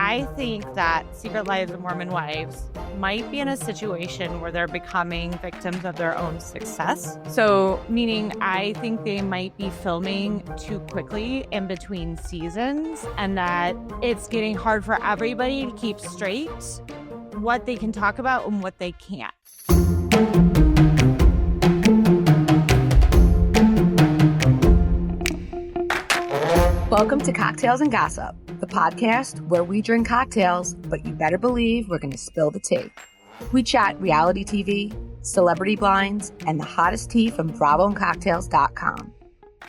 I think that Secret Lives of Mormon Wives might be in a situation where they're becoming victims of their own success. So, meaning I think they might be filming too quickly in between seasons, and that it's getting hard for everybody to keep straight what they can talk about and what they can't. Welcome to Cocktails and Gossip, the podcast where we drink cocktails, but you better believe we're going to spill the tea. We chat reality TV, celebrity blinds, and the hottest tea from BravoandCocktails.com.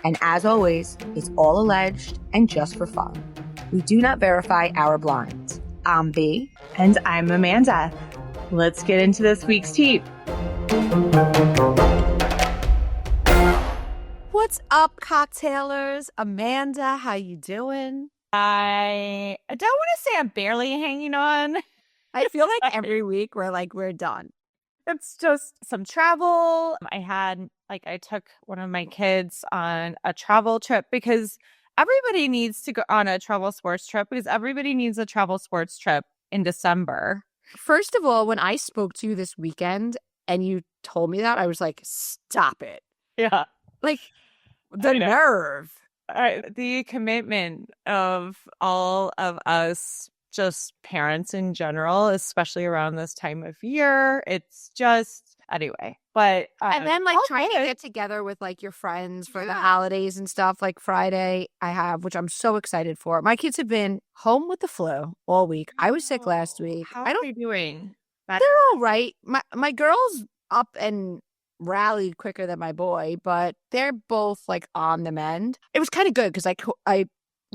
And as always, it's all alleged and just for fun. We do not verify our blinds. I'm B. And I'm Amanda. Let's get into this week's tea. What's up, cocktailers? Amanda, how you doing? I don't want to say I'm barely hanging on. I feel like every week we're done. It's just some travel. I took one of my kids on a travel trip because everybody needs to go on a travel sports trip because everybody needs a travel sports trip in December. First of all, when I spoke to you this weekend and you told me that, I was like, stop it. Yeah. Like, the nerve. The commitment of all of us, just parents in general, especially around this time of year. It's just, anyway. But and then trying to get together with your friends for the holidays and stuff. Like Friday I have, which I'm so excited for. My kids have been home with the flu all week. I was sick last week. How are they doing? They're all right. My girl's up and rallied quicker than my boy, but they're both on the mend. It was kind of good because I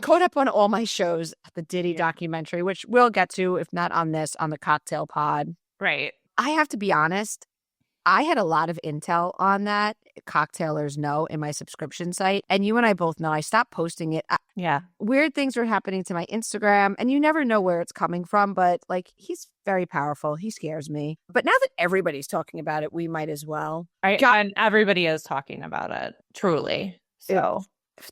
caught up on all my shows, the Diddy documentary, which we'll get to, if not on this, on the cocktail pod. Right. I have to be honest, I had a lot of intel on that, cocktailers know, in my subscription site. And you and I both know I stopped posting it. Weird things are happening to my Instagram, and you never know where it's coming from. But he's very powerful. He scares me. But now that everybody's talking about it, we might as well. And everybody is talking about it, truly. So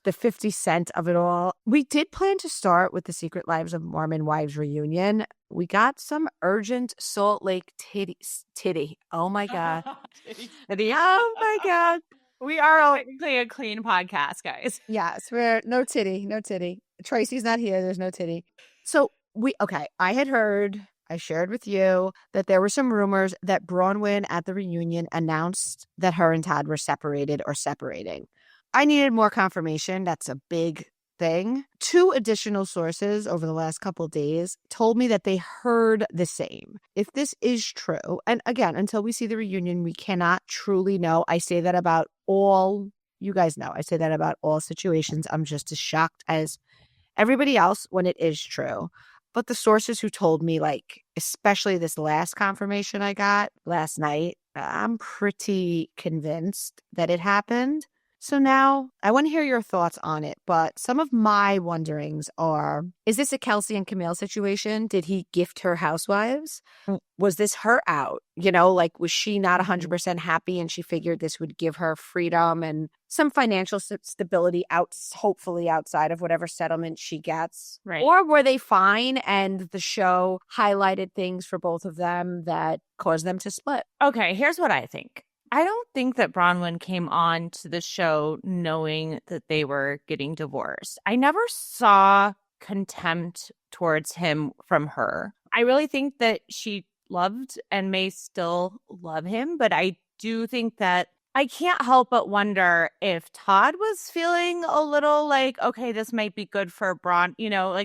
the 50 cent of it all. We did plan to start with the Secret Lives of Mormon Wives reunion. We got some urgent Salt Lake titty. Oh my God. Titty. Oh my God. We are technically a clean podcast, guys. Yes, we're no titty. Tracy's not here. There's no titty. So I had heard, I shared with you that there were some rumors that Bronwyn at the reunion announced that her and Todd were separated or separating. I needed more confirmation. That's a big thing. 2 additional sources over the last couple of days told me that they heard the same. If this is true, and again, until we see the reunion, we cannot truly know. I say that about all, you guys know, I say that about all situations. I'm just as shocked as everybody else when it is true. But the sources who told me, especially this last confirmation I got last night, I'm pretty convinced that it happened. So now I want to hear your thoughts on it, but some of my wonderings are, is this a Kelsey and Camille situation? Did he gift her Housewives? Was this her out? Was she not 100% happy and she figured this would give her freedom and some financial stability hopefully outside of whatever settlement she gets? Right. Or were they fine and the show highlighted things for both of them that caused them to split? Okay, here's what I think. I don't think that Bronwyn came on to the show knowing that they were getting divorced. I never saw contempt towards him from her. I really think that she loved and may still love him, but I do think that I can't help but wonder if Todd was feeling a little okay, this might be good for Bron,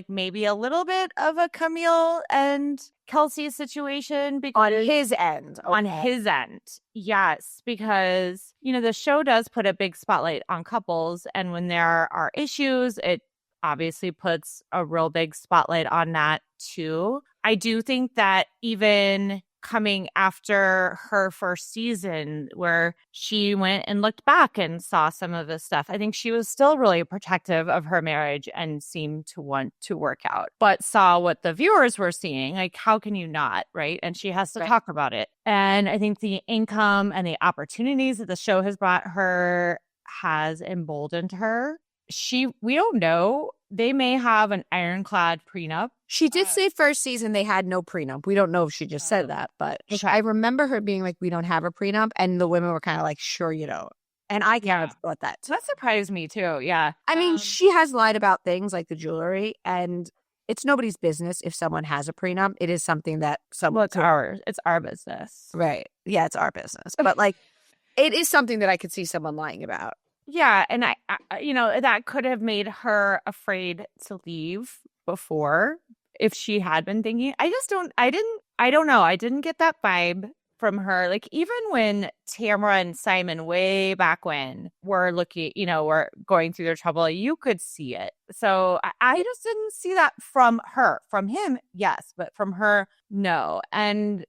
maybe a little bit of a Camille and Kelsey situation. On his end. Okay. On his end. Yes, because, the show does put a big spotlight on couples. And when there are issues, it obviously puts a real big spotlight on that too. I do think that even coming after her first season where she went and looked back and saw some of this stuff, I think she was still really protective of her marriage and seemed to want to work out, but saw what the viewers were seeing. How can you not, right? And she has to talk about it. And I think the income and the opportunities that the show has brought her has emboldened her. We don't know they may have an ironclad prenup. She did say first season they had no prenup. We don't know if she just said that, but Okay. I remember her being like, we don't have a prenup. And the women were kind of like, sure, you don't. And I kind of thought that. So that surprised me too. Yeah. I mean, she has lied about things like the jewelry, and it's nobody's business if someone has a prenup. It is something that someone. Well, it's ours. It's our business. Right. Yeah, it's our business. But like, it is something that I could see someone lying about. Yeah. And I that could have made her afraid to leave before if she had been thinking. I don't know. I didn't get that vibe from her. Like, even when Tamara and Simon way back when were looking, were going through their trouble, you could see it. So I just didn't see that from her. From him, yes, but from her, no. And,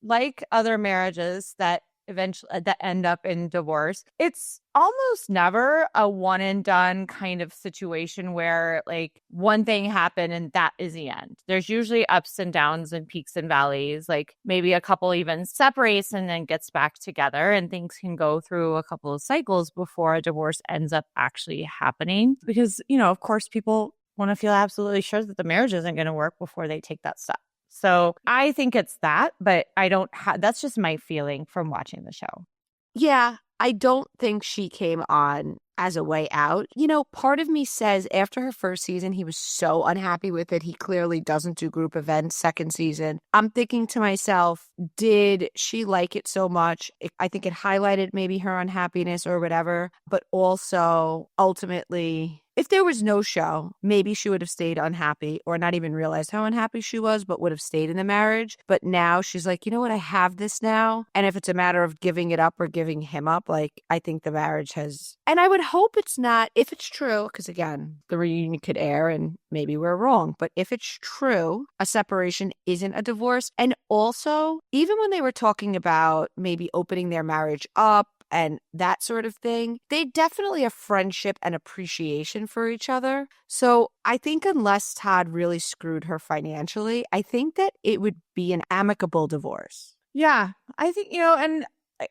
like other marriages that eventually that end up in divorce, it's almost never a one and done kind of situation where like one thing happened and that is the end. There's usually ups and downs and peaks and valleys. Like maybe a couple even separates and then gets back together, and things can go through a couple of cycles before a divorce ends up actually happening, because of course people want to feel absolutely sure that the marriage isn't going to work before they take that step. So I think it's that, but I don't that's just my feeling from watching the show. Yeah, I don't think she came on as a way out. Part of me says after her first season, he was so unhappy with it. He clearly doesn't do group events. Second season, I'm thinking to myself, did she like it so much? I think it highlighted maybe her unhappiness or whatever, but also ultimately, if there was no show, maybe she would have stayed unhappy or not even realized how unhappy she was, but would have stayed in the marriage. But now she's like, you know what? I have this now. And if it's a matter of giving it up or giving him up, like, I think the marriage has, and I would hope it's not, if it's true, because again, the reunion could air and maybe we're wrong, but if it's true, a separation isn't a divorce. And also, even when they were talking about maybe opening their marriage up and that sort of thing, they definitely have friendship and appreciation for each other. So I think unless Todd really screwed her financially, I think that it would be an amicable divorce. Yeah, I think, and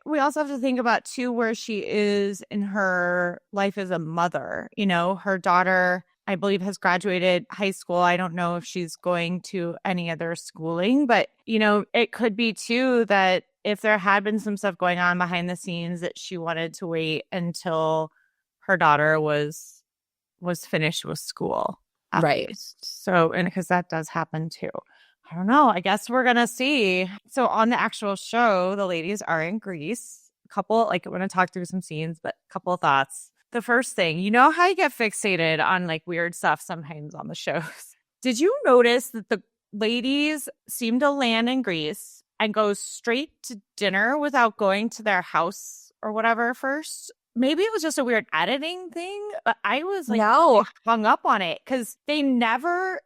we also have to think about too where she is in her life as a mother. Her daughter, I believe, has graduated high school. I don't know if she's going to any other schooling, but it could be too that if there had been some stuff going on behind the scenes, that she wanted to wait until her daughter was finished with school. Right. So, and because that does happen too. I don't know. I guess we're going to see. So on the actual show, the ladies are in Greece. I want to talk through some scenes, but a couple of thoughts. The first thing, how you get fixated on like weird stuff sometimes on the shows. Did you notice that the ladies seem to land in Greece and go straight to dinner without going to their house or whatever first? Maybe it was just a weird editing thing, but I was like hung up on it because they never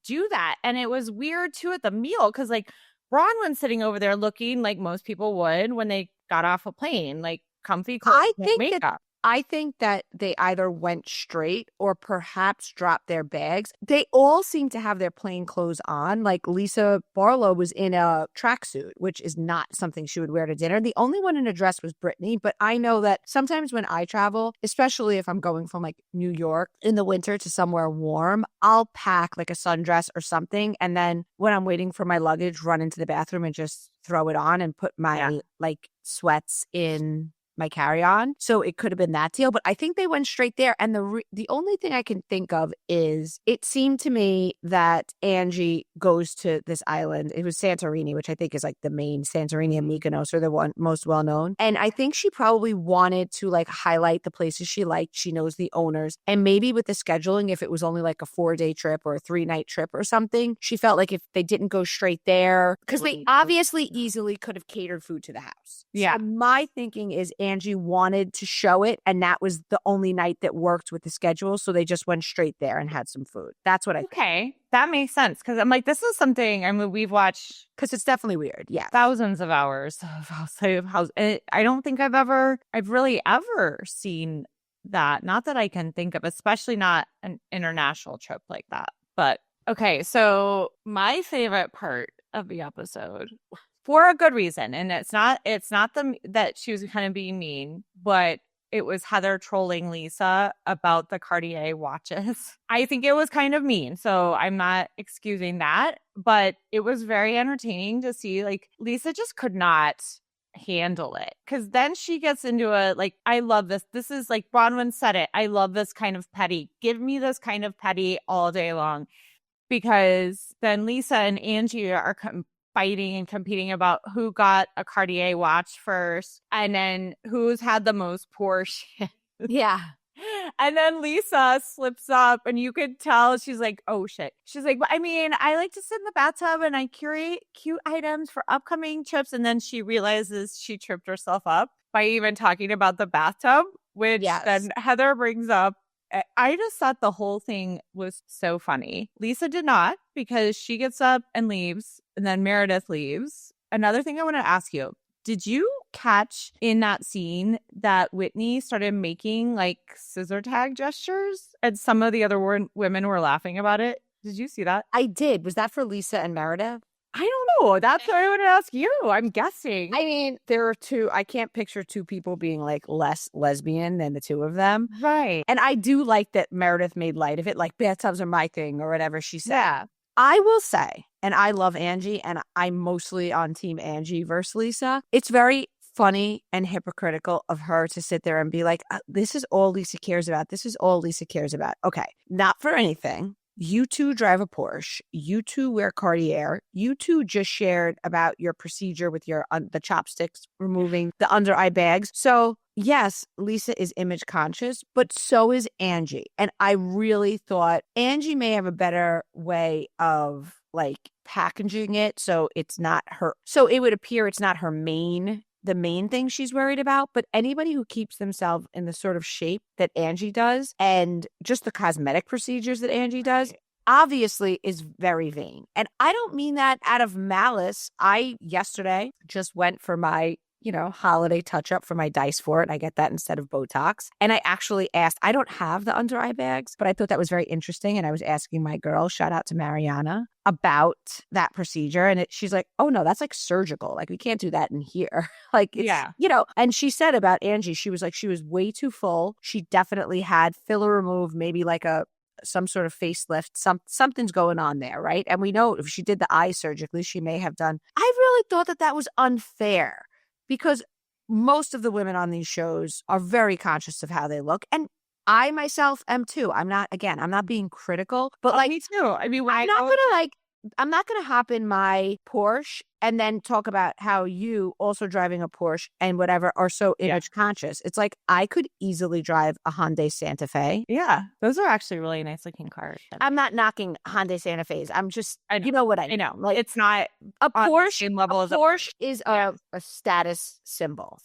do that. And it was weird too at the meal because like Bronwyn's sitting over there looking like most people would when they got off a plane, like comfy clothes, makeup. I think that they either went straight or perhaps dropped their bags. They all seem to have their plain clothes on. Like Lisa Barlow was in a tracksuit, which is not something she would wear to dinner. The only one in a dress was Brittany. But I know that sometimes when I travel, especially if I'm going from like New York in the winter to somewhere warm, I'll pack like a sundress or something. And then when I'm waiting for my luggage, run into the bathroom and just throw it on and put my like sweats in my carry-on. So it could have been that deal, but I think they went straight there. And the only thing I can think of is it seemed to me that Angie goes to this island. It was Santorini, which I think is like the main. Santorini and Mykonos are the one most well-known. And I think she probably wanted to like highlight the places she liked. She knows the owners. And maybe with the scheduling, if it was only like a 4-day trip or a 3-night trip or something, she felt like if they didn't go straight there, because they obviously easily could have catered food to the house. Yeah. So my thinking is Angie wanted to show it, and that was the only night that worked with the schedule, so they just went straight there and had some food. That's what I think. Okay, that makes sense, because I'm like, this is something, I mean, we've watched, because it's definitely weird. Yeah, thousands of hours of house. I don't think I've really ever seen that. Not that I can think of, especially not an international trip like that. But okay, so my favorite part of the episode, for a good reason, and it's not that she was kind of being mean, but it was Heather trolling Lisa about the Cartier watches. I think it was kind of mean, so I'm not excusing that, but it was very entertaining to see. Like, Lisa just could not handle it, because then she gets into a, like, I love this is like Bronwyn said it, I love this kind of petty, give me this kind of petty all day long, because then Lisa and Angie are fighting and competing about who got a Cartier watch first, and then who's had the most Porsche. Yeah. And then Lisa slips up, and you could tell she's like, oh shit. She's like, I mean, I like to sit in the bathtub and I curate cute items for upcoming trips. And then she realizes she tripped herself up by even talking about the bathtub, which then Heather brings up. I just thought the whole thing was so funny. Lisa did not, because she gets up and leaves, and then Meredith leaves. Another thing I want to ask you, did you catch in that scene that Whitney started making like scissor tag gestures and some of the other women were laughing about it? Did you see that? I did. Was that for Lisa and Meredith? I don't know. That's what I want to ask you. I'm guessing. I mean, there are two. I can't picture two people being like less lesbian than the two of them. Right. And I do like that Meredith made light of it, like bathtubs are my thing or whatever she said. Yeah. I will say, and I love Angie, and I'm mostly on team Angie versus Lisa. It's very funny and hypocritical of her to sit there and be like, this is all Lisa cares about. This is all Lisa cares about. Okay, not for anything. You two drive a Porsche. You two wear Cartier. You two just shared about your procedure with your the chopsticks, removing the under eye bags. So yes, Lisa is image conscious, but so is Angie. And I really thought Angie may have a better way of like packaging it so it's not her. So it would appear it's not her the main thing she's worried about, but anybody who keeps themselves in the sort of shape that Angie does and just the cosmetic procedures that Angie does obviously is very vain. And I don't mean that out of malice. I yesterday just went for my holiday touch up for my dice for it. I get that instead of Botox. And I actually asked, I don't have the under eye bags, but I thought that was very interesting. And I was asking my girl, shout out to Mariana, about that procedure. And she's like, oh no, that's like surgical. Like we can't do that in here. Like, it's, and she said about Angie, she was like, she was way too full. She definitely had filler removed, maybe like some sort of facelift, something's going on there, right? And we know if she did the eye surgically, she may have done. I really thought that was unfair, because most of the women on these shows are very conscious of how they look. And I myself am too. I'm not being critical, but me too. I mean, I'm not going to hop in my Porsche and then talk about how you also driving a Porsche and whatever are so image conscious. It's like I could easily drive a Hyundai Santa Fe. Yeah, those are actually really nice looking cars. I'm not knocking Hyundai Santa Fe's. I'm just, you know what I mean. I know. Like, it's not a Porsche. Same level as Porsche is a status symbol.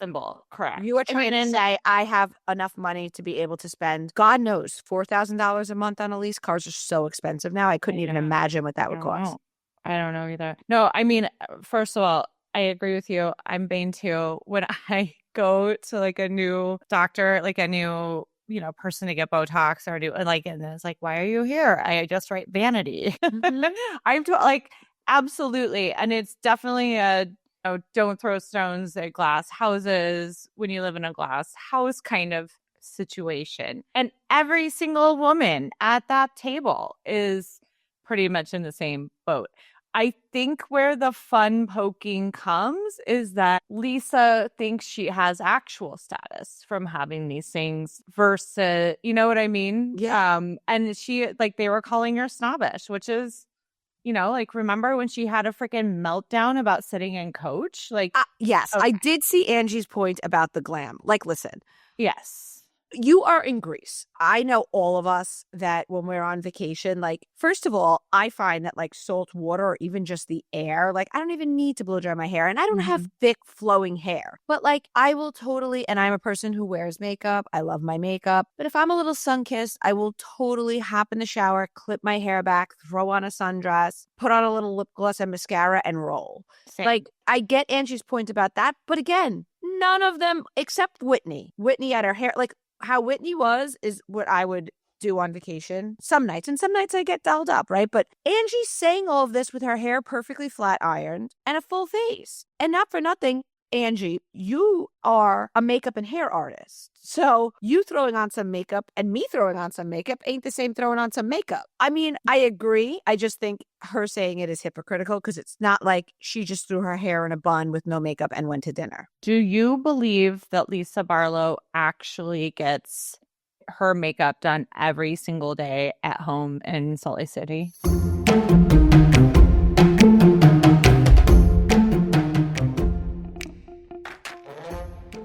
Correct. You are trying to say I have enough money to be able to spend, God knows, $4,000 a month on a lease. Cars are so expensive now. I couldn't even imagine what that would cost. I don't know either. No, I mean, first of all, I agree with you. I'm vain too. When I go to like a new doctor, like a new, person to get Botox or do like, and it's like, why are you here? I just write vanity. I'm like, absolutely. And it's definitely don't throw stones at glass houses when you live in a glass house kind of situation. And every single woman at that table is pretty much in the same boat. I think where the fun poking comes is that Lisa thinks she has actual status from having these things versus, you know what I mean? Yeah. And she, like, they were calling her snobbish, which is, like, remember when she had a freaking meltdown about sitting in Coach? Like, yes, okay. I did see Angie's point about the glam. Like, listen. Yes. You are in Greece. I know all of us that when we're on vacation, like, first of all, I find that like salt water or even just the air, like I don't even need to blow dry my hair, and I don't have thick flowing hair, but like I will totally, and I'm a person who wears makeup. I love my makeup, but if I'm a little sun-kissed, I will totally hop in the shower, clip my hair back, throw on a sundress, put on a little lip gloss and mascara and roll. Same. Like I get Angie's point about that, but again, none of them except Whitney had her hair like, how Whitney was is what I would do on vacation some nights. And some nights I get dolled up, right? But Angie's saying all of this with her hair perfectly flat ironed and a full face. And not for nothing, Angie, you are a makeup and hair artist. So you throwing on some makeup and me throwing on some makeup ain't the same throwing on some makeup. I mean, I agree. I just think her saying it is hypocritical because it's not like she just threw her hair in a bun with no makeup and went to dinner. Do you believe that Lisa Barlow actually gets her makeup done every single day at home in Salt Lake City?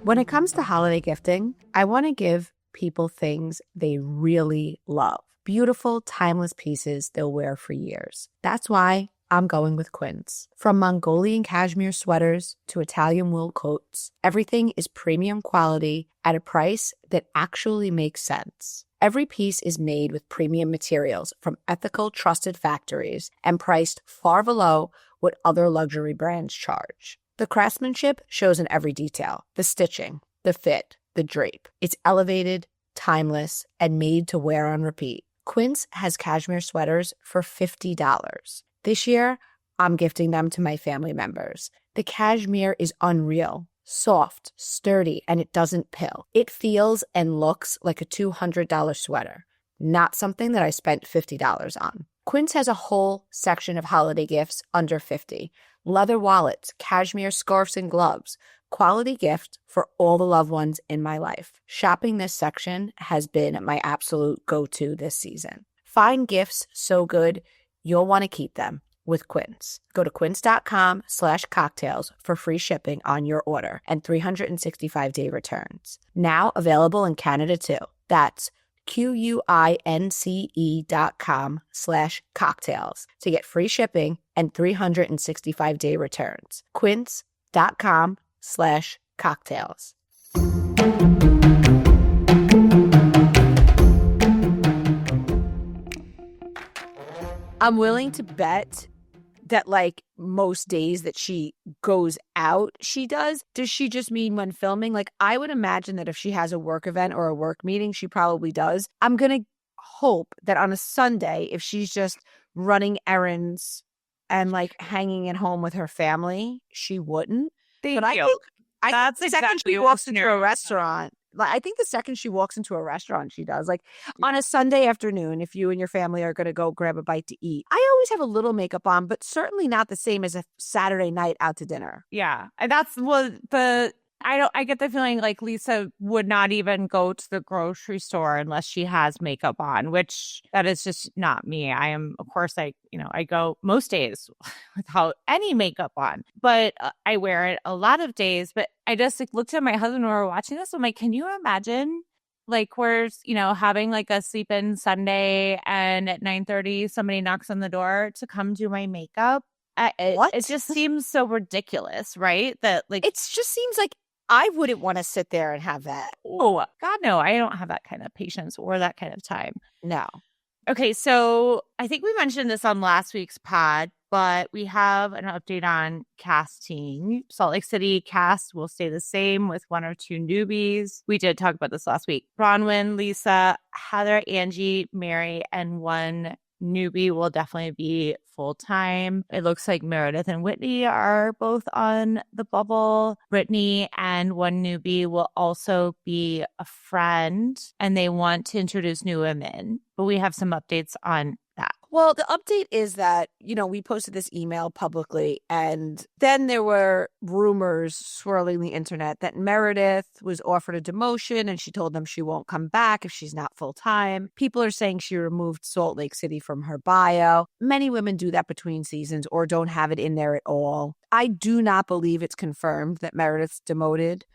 When it comes to holiday gifting, I want to give people things they really love. Beautiful, timeless pieces they'll wear for years. That's why I'm going with Quince. From Mongolian cashmere sweaters to Italian wool coats, everything is premium quality at a price that actually makes sense. Every piece is made with premium materials from ethical, trusted factories and priced far below what other luxury brands charge. The craftsmanship shows in every detail. The stitching, the fit, the drape. It's elevated, timeless, and made to wear on repeat. Quince has cashmere sweaters for $50. This year, I'm gifting them to my family members. The cashmere is unreal. Soft, sturdy, and it doesn't pill. It feels and looks like a $200 sweater, not something that I spent $50 on. Quince has a whole section of holiday gifts under $50. Leather wallets, cashmere scarves and gloves. Quality gift for all the loved ones in my life. Shopping this section has been my absolute go-to this season. Find gifts so good, you'll want to keep them with Quince. Go to quince.com/cocktails for free shipping on your order and 365-day returns. Now available in Canada too. That's QUINCE.com/cocktails to get free shipping and 365-day returns. Quince.com/cocktails. I'm willing to bet that like most days that she goes out, she does. Does she just mean when filming? Like I would imagine that if she has a work event or a work meeting, she probably does. I'm going to hope that on a Sunday, if she's just running errands and like hanging at home with her family, she wouldn't. Thank But you. That's the second exactly she what walks into scenario a restaurant, like I think the second she walks into a restaurant, she does. Like on a Sunday afternoon, if you and your family are going to go grab a bite to eat, I always have a little makeup on, but certainly not the same as a Saturday night out to dinner. Yeah. And that's what I get the feeling like Lisa would not even go to the grocery store unless she has makeup on, which that is just not me. I am, of course, I go most days without any makeup on, but I wear it a lot of days. But I just like looked at my husband when we were watching this. I'm like, can you imagine like we're, having like a sleep in Sunday and at 9:30 somebody knocks on the door to come do my makeup? What? It just seems so ridiculous, right? That like It just seems like I wouldn't want to sit there and have that. oh, God, no, I don't have that kind of patience or that kind of time. No. Okay, so I think we mentioned this on last week's pod, but we have an update on casting. Salt Lake City cast will stay the same with 1 or 2 newbies. We did talk about this last week. Bronwyn, Lisa, Heather, Angie, Mary, and 1 newbie will definitely be full-time. It looks like Meredith and Whitney are both on the bubble. Brittany and 1 newbie will also be a friend, and they want to introduce new women. But we have some updates on that. Well, the update is that, we posted this email publicly, and then there were rumors swirling the internet that Meredith was offered a demotion and she told them she won't come back if she's not full-time. People are saying she removed Salt Lake City from her bio. Many women do that between seasons or don't have it in there at all. I do not believe it's confirmed that Meredith's demoted.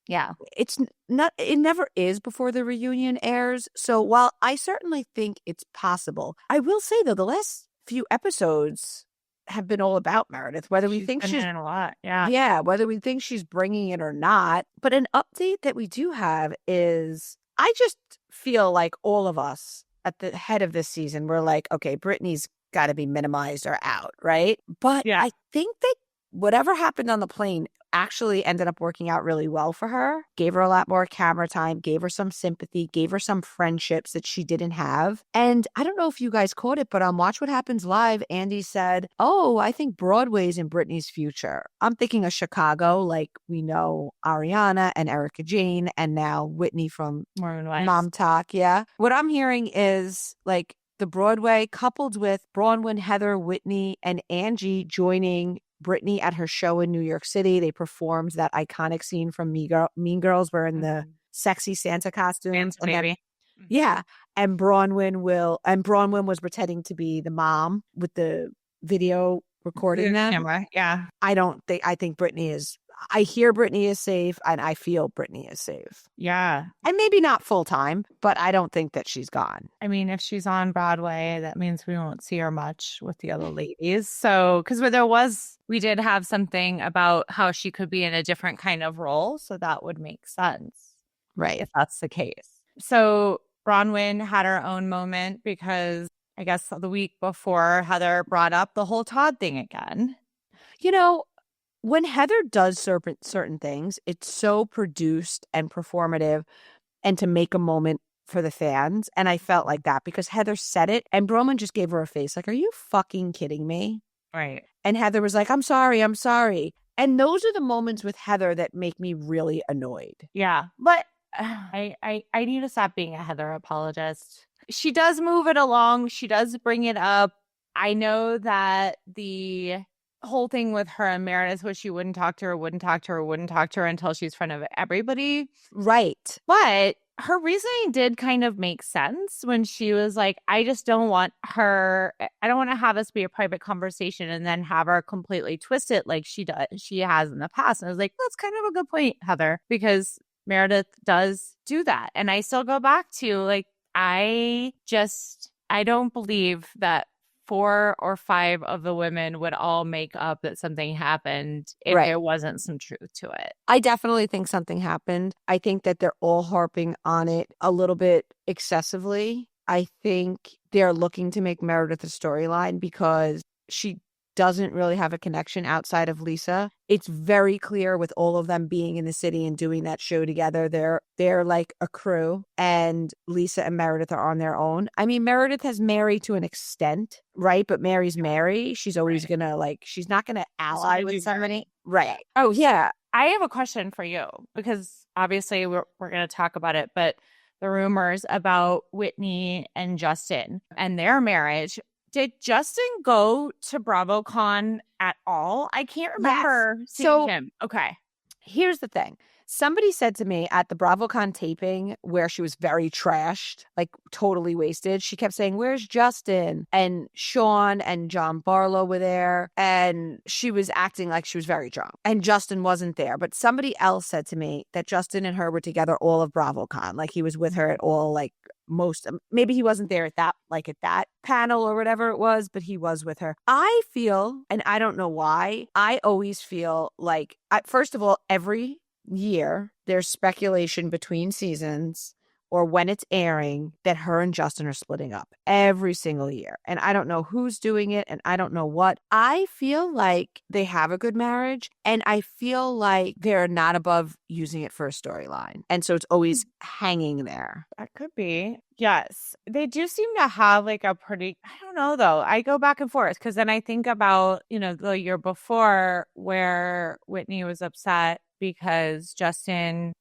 Yeah. It never is before the reunion airs. So while I certainly think it's possible, I will say though, the last few episodes have been all about Meredith, whether we think she's in a lot. Yeah. Yeah, whether we think she's bringing it or not. But an update that we do have is I just feel like all of us at the head of this season, we're like, okay, Brittany's got to be minimized or out, right? But Yeah. I think that whatever happened on the plane, actually ended up working out really well for her, gave her a lot more camera time, gave her some sympathy, gave her some friendships that she didn't have. And I don't know if you guys caught it, but on Watch What Happens Live, Andy said, oh, I think Broadway's in Britney's future. I'm thinking of Chicago, like we know Ariana and Erica Jane, and now Whitney from Mormon Wives. Mom Talk. Yeah. What I'm hearing is like the Broadway coupled with Bronwyn, Heather, Whitney, and Angie joining Britney at her show in New York City. They performed that iconic scene from Mean Girls wearing the sexy Santa costumes. Santa baby. Yeah. And Bronwyn was pretending to be the mom with the video recording them. Camera. Yeah. I think I hear Britney is safe and I feel Britney is safe. Yeah. And maybe not full time, but I don't think that she's gone. I mean, if she's on Broadway, that means we won't see her much with the other ladies. So, because we did have something about how she could be in a different kind of role. So that would make sense. Right. If that's the case. So Bronwyn had her own moment because I guess the week before Heather brought up the whole Todd thing again. You know, when Heather does certain things, it's so produced and performative and to make a moment for the fans. And I felt like that because Heather said it and Broman just gave her a face like, are you fucking kidding me? Right. And Heather was like, I'm sorry. And those are the moments with Heather that make me really annoyed. Yeah. But I need to stop being a Heather apologist. She does move it along. She does bring it up. I know that the whole thing with her and Meredith was she wouldn't talk to her until she's in front of everybody. Right. But her reasoning did kind of make sense when she was like, I don't want to have this be a private conversation and then have her completely twist it like she has in the past. And I was like, that's kind of a good point, Heather, because Meredith does do that. And I still go back to like, I don't believe that 4 or 5 of the women would all make up that something happened if there wasn't some truth to it. I definitely think something happened. I think that they're all harping on it a little bit excessively. I think they're looking to make Meredith a storyline because she doesn't really have a connection outside of Lisa. It's very clear with all of them being in the city and doing that show together. They're like a crew, and Lisa and Meredith are on their own. I mean, Meredith has Mary to an extent, right? But Mary's Mary. She's always gonna she's not gonna ally with somebody. Right. Oh, yeah. I have a question for you because obviously we're going to talk about it, but the rumors about Whitney and Justin and their marriage. Did Justin go to BravoCon at all? I can't remember seeing him. Okay. Here's the thing. Somebody said to me at the BravoCon taping where she was very trashed, like totally wasted. She kept saying, where's Justin? And Sean and John Barlow were there. And she was acting like she was very drunk. And Justin wasn't there. But somebody else said to me that Justin and her were together all of BravoCon. Like he was with her at all, like maybe he wasn't there at that panel or whatever it was, but he was with her. I feel, and I don't know why, I always feel like, first of all, every year there's speculation between seasons or when it's airing that her and Justin are splitting up every single year. And I don't know who's doing it and I don't know what. I feel like they have a good marriage and I feel like they're not above using it for a storyline. And so it's always hanging there. That could be. Yes. They do seem to have like a pretty, I don't know though. I go back and forth because then I think about, the year before where Whitney was upset because Justin,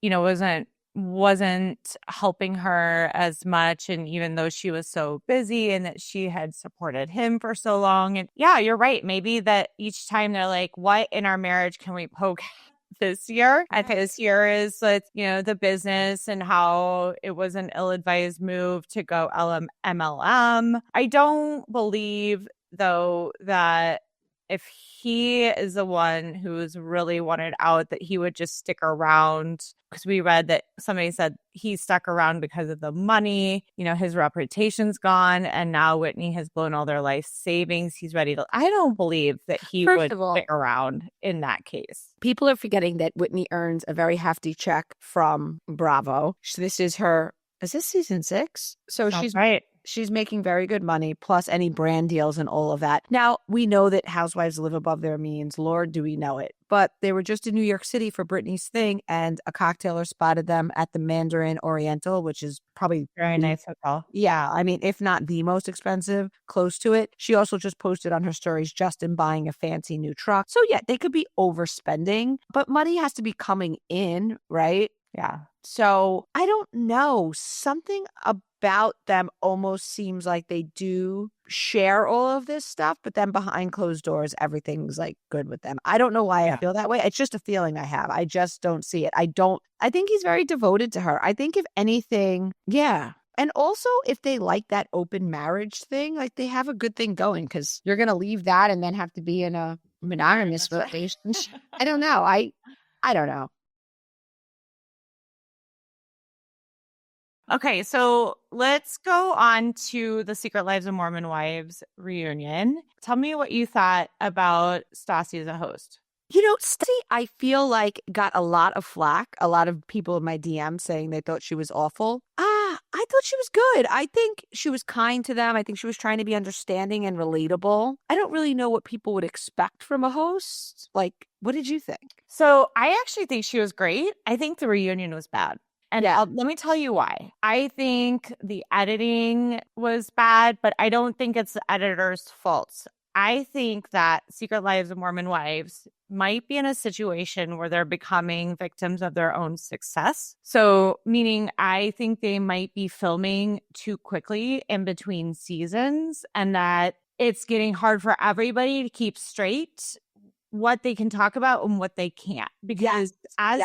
wasn't helping her as much. And even though she was so busy and that she had supported him for so long. And yeah, you're right. Maybe that each time they're like, what in our marriage can we poke this year? And this year is the business and how it was an ill-advised move to go MLM. I don't believe though that if he is the one who's really wanted out, that he would just stick around, because we read that somebody said he stuck around because of the money, his reputation's gone, and now Whitney has blown all their life savings. He's ready to, I don't believe that he would stick around in that case. People are forgetting that Whitney earns a very hefty check from Bravo. So this is this season 6? So That's right. She's making very good money, plus any brand deals and all of that. Now, we know that housewives live above their means. Lord, do we know it. But they were just in New York City for Britney's thing, and a cocktailer spotted them at the Mandarin Oriental, which is probably very nice hotel. Yeah, I mean, if not the most expensive, close to it. She also just posted on her stories Justin buying a fancy new truck. So yeah, they could be overspending, but money has to be coming in, right? Yeah. So I don't know. Something about them almost seems like they do share all of this stuff, but then behind closed doors, everything's like good with them. I don't know why I feel that way. It's just a feeling I have. I just don't see it. I think he's very devoted to her. I think if anything, yeah. And also, if they like that open marriage thing, like they have a good thing going, because you're going to leave that and then have to be in a monogamous relationship. I don't know. I don't know. Okay, so let's go on to the Secret Lives of Mormon Wives reunion. Tell me what you thought about Stassi as a host. You know, Stassi, I feel like got a lot of flack. A lot of people in my DM saying they thought she was awful. I thought she was good. I think she was kind to them. I think she was trying to be understanding and relatable. I don't really know what people would expect from a host. Like, what did you think? So I actually think she was great. I think the reunion was bad. And let me tell you why. I think the editing was bad, but I don't think it's the editor's fault. I think that Secret Lives of Mormon Wives might be in a situation where they're becoming victims of their own success. So, meaning I think they might be filming too quickly in between seasons, and that it's getting hard for everybody to keep straight what they can talk about and what they can't. Because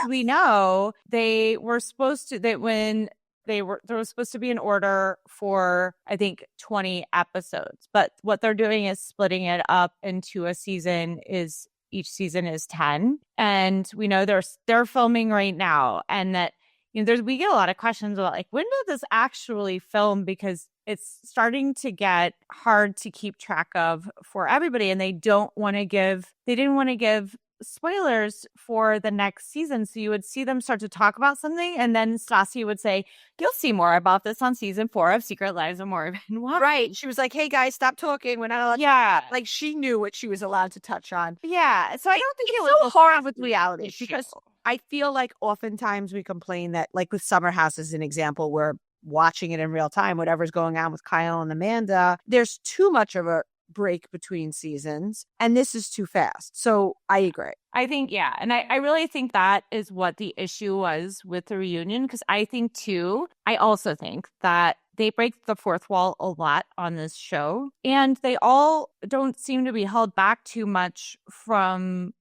we know, they were supposed to, that when there was supposed to be an order for, I think, 20 episodes. But what they're doing is splitting it up into each season is 10. And we know they're filming right now. And that, we get a lot of questions about, like, when did this actually film? Because it's starting to get hard to keep track of for everybody. And they didn't want to give spoilers for the next season. So you would see them start to talk about something, and then Stassi would say, "You'll see more about this on season 4 of Secret Lives of Mormon." Right. She was like, "Hey guys, stop talking. We're not allowed." Yeah. Like, she knew what she was allowed to touch on. Yeah. So I don't think it was so hard with reality issue. Because I feel like oftentimes we complain that, like with Summer House as an example, we're watching it in real time, whatever's going on with Kyle and Amanda, there's too much of a break between seasons, and this is too fast. So I agree. I think, yeah. And I really think that is what the issue was with the reunion, because I also think that they break the fourth wall a lot on this show, and they all don't seem to be held back too much from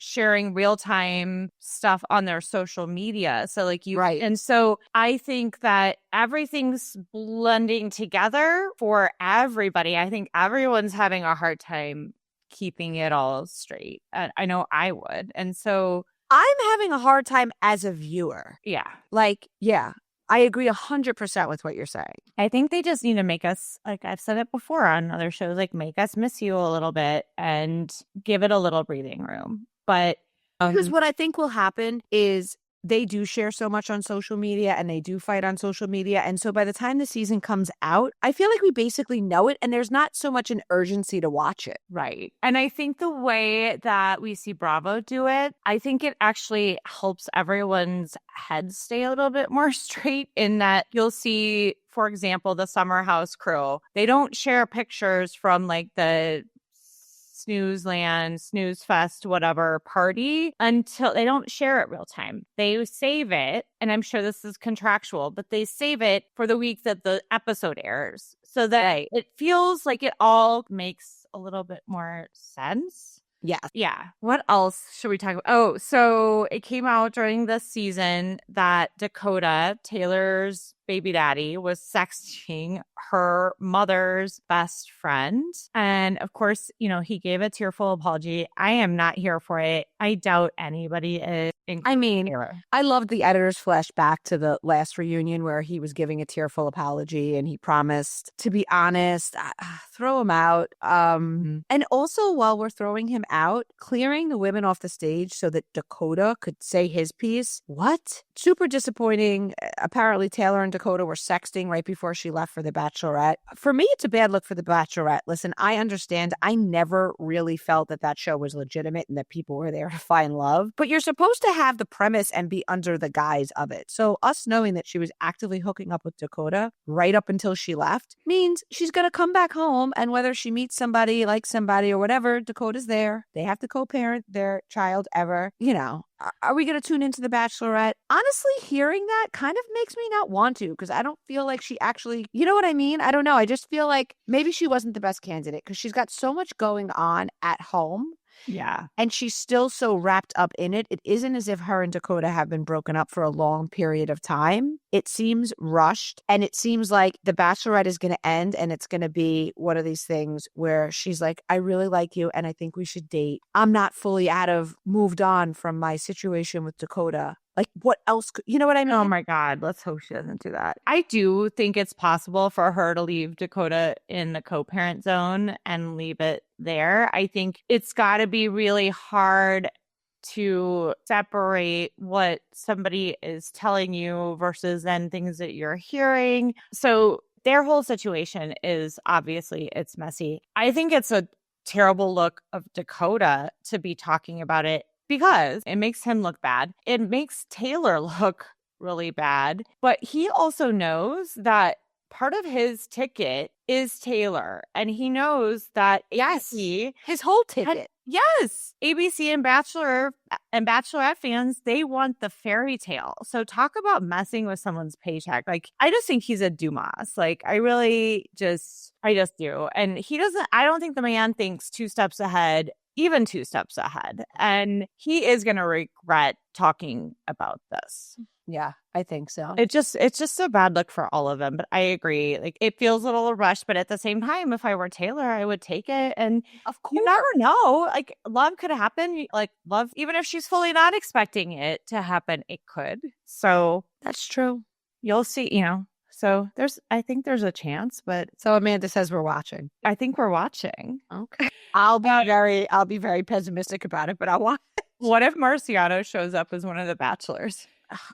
sharing real-time stuff on their social media. So right. And so I think that everything's blending together for everybody. I think everyone's having a hard time keeping it all straight. I know I would. And so I'm having a hard time as a viewer. Yeah. I agree 100% with what you're saying. I think they just need to make us, like I've said it before on other shows, like make us miss you a little bit and give it a little breathing room. But because what I think will happen is they do share so much on social media, and they do fight on social media. And so by the time the season comes out, I feel like we basically know it, and there's not so much an urgency to watch it. Right. And I think the way that we see Bravo do it, I think it actually helps everyone's head stay a little bit more straight, in that you'll see, for example, the Summer House crew. They don't share pictures from like the Snooze Fest, whatever party, until they don't share it real time. They save it, and I'm sure this is contractual, but they save it for the week that the episode airs, so that it feels like it all makes a little bit more sense. Yeah. Yeah. What else should we talk about? Oh, so it came out during this season that Dakota, Taylor's baby daddy, was sexting her mother's best friend. And of course, he gave a tearful apology. I am not here for it. I doubt anybody is. I loved the editor's flashback to the last reunion where he was giving a tearful apology, and he promised to be honest, throw him out. And also, while we're throwing him out, clearing the women off the stage so that Dakota could say his piece. What? Super disappointing. Apparently, Taylor and Dakota were sexting right before she left for the Bachelorette. For me, it's a bad look for the Bachelorette. Listen, I understand. I never really felt that that show was legitimate and that people were there to find love. But you're supposed to have the premise and be under the guise of it. So us knowing that she was actively hooking up with Dakota right up until she left means she's going to come back home. And whether she meets somebody, likes somebody or whatever, Dakota's there. They have to co-parent their child ever. You know, are we going to tune into The Bachelorette? Honestly, hearing that kind of makes me not want to, because I don't feel like she actually, you know what I mean? I don't know. I just feel like maybe she wasn't the best candidate because she's got so much going on at home. Yeah. And she's still so wrapped up in it. It isn't as if her and Dakota have been broken up for a long period of time. It seems rushed. And it seems like The Bachelorette is going to end and it's going to be one of these things where she's like, I really like you and I think we should date. I'm not fully moved on from my situation with Dakota. Like, what else you know what I mean? Oh my God. Let's hope she doesn't do that. I do think it's possible for her to leave Dakota in the co-parent zone and leave it there. I think it's got to be really hard to separate what somebody is telling you versus then things that you're hearing. So their whole situation is obviously it's messy. I think it's a terrible look of Dakota to be talking about it, because it makes him look bad. It makes Taylor look really bad. But he also knows that part of his ticket is Taylor. And he knows that his whole ticket. Yes. ABC and Bachelor and Bachelorette fans, they want the fairy tale. So talk about messing with someone's paycheck. Like, I just think he's a Dumas. Like, I just do. And I don't think the man thinks 2 steps ahead, even 2 steps ahead. And he is going to regret talking about this. Yeah, I think so. It's just a bad look for all of them. But I agree. Like, it feels a little rushed. But at the same time, if I were Taylor, I would take it. And of course, you never know. Like, love could happen. Like, love, even if she's fully not expecting it to happen, it could. So that's true. You'll see, So I think there's a chance, but so Amanda says we're watching. I think we're watching. Okay. I'll be very pessimistic about it, but I want it. What if Marciano shows up as one of the bachelors?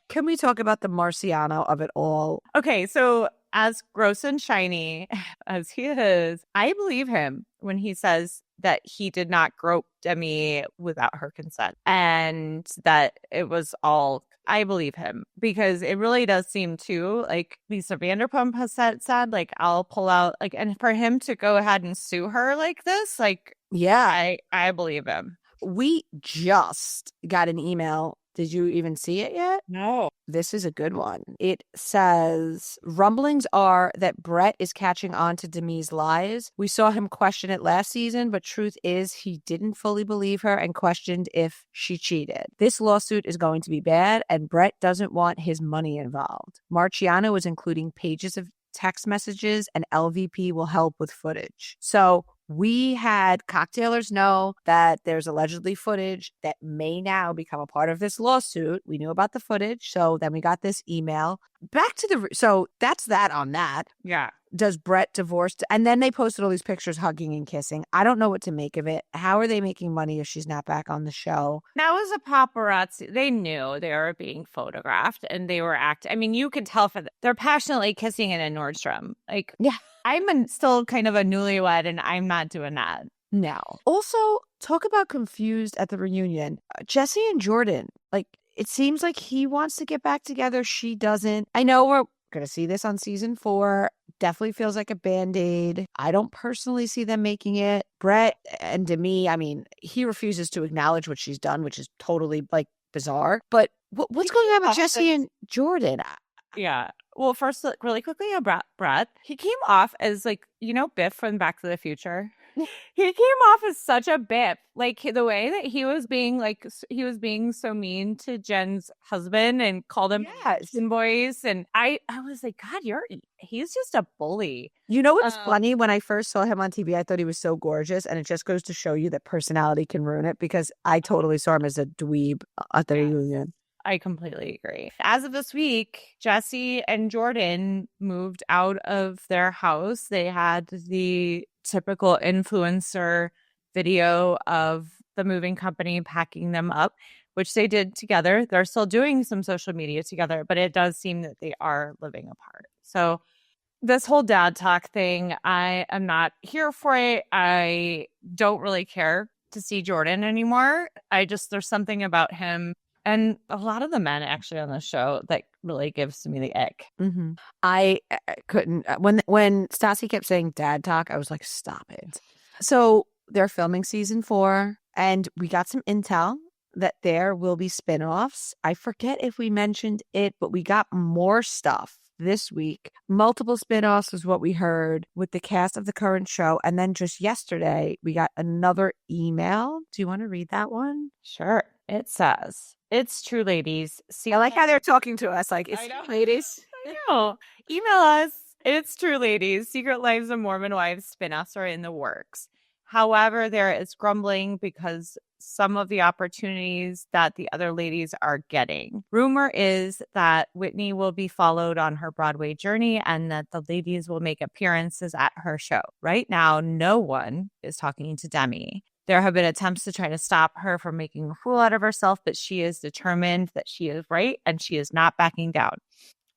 Can we talk about the Marciano of it all? Okay, so as gross and shiny as he is, I believe him when he says that he did not grope Demi without her consent and that it was all. I believe him because it really does seem too like Lisa Vanderpump has said like, I'll pull out, like, and for him to go ahead and sue her like this, like, yeah, I believe him. We just got an email. Did you even see it yet? No. This is a good one. It says, rumblings are that Brett is catching on to Demi's lies. We saw him question it last season, but truth is he didn't fully believe her and questioned if she cheated. This lawsuit is going to be bad, and Brett doesn't want his money involved. Marciano is including pages of text messages, and LVP will help with footage. So we had cocktailers know that there's allegedly footage that may now become a part of this lawsuit. We knew about the footage. So then we got this email. So that's that on that. Yeah. Does Brett divorce? And then they posted all these pictures hugging and kissing. I don't know what to make of it. How are they making money if she's not back on the show? That was a paparazzi. They knew they were being photographed and they were acting. I mean, you could tell they're passionately kissing in a Nordstrom. Like, yeah. I'm still kind of a newlywed and I'm not doing that. No. Also, talk about confused at the reunion. Jesse and Jordan, like, it seems like he wants to get back together. She doesn't. I know we're going to see this on season 4. Definitely feels like a Band-Aid. I don't personally see them making it. Brett and Demi, I mean, he refuses to acknowledge what she's done, which is totally, like, bizarre. But what's going on with Jesse and Jordan? Yeah. Well, first, really quickly about Brett, he came off as, like, Biff from Back to the Future. He came off as such a Biff. Like, the way that he was being so mean to Jen's husband and called him boys. And I was like, God, he's just a bully. You know what's funny? When I first saw him on TV, I thought he was so gorgeous. And it just goes to show you that personality can ruin it, because I totally saw him as a dweeb at the reunion. I completely agree. As of this week, Jesse and Jordan moved out of their house. They had the typical influencer video of the moving company packing them up, which they did together. They're still doing some social media together, but it does seem that they are living apart. So this whole dad talk thing, I am not here for it. I don't really care to see Jordan anymore. There's something about him and a lot of the men actually on the show that really gives me the ick. Mm-hmm. I couldn't. When Stassi kept saying dad talk, I was like, stop it. So they're filming season 4, and we got some intel that there will be spinoffs. I forget if we mentioned it, but we got more stuff this week. Multiple spinoffs is what we heard with the cast of the current show. And then just yesterday, we got another email. Do you want to read that one? Sure. It says, "It's true, ladies. See, I like how they're talking to us like, it's ladies. I know. Email us. It's true, ladies. Secret Lives of Mormon Wives spinoffs are in the works. However, there is grumbling because some of the opportunities that the other ladies are getting. Rumor is that Whitney will be followed on her Broadway journey and that the ladies will make appearances at her show. Right now, no one is talking to Demi. There have been attempts to try to stop her from making a fool out of herself, but she is determined that she is right and she is not backing down.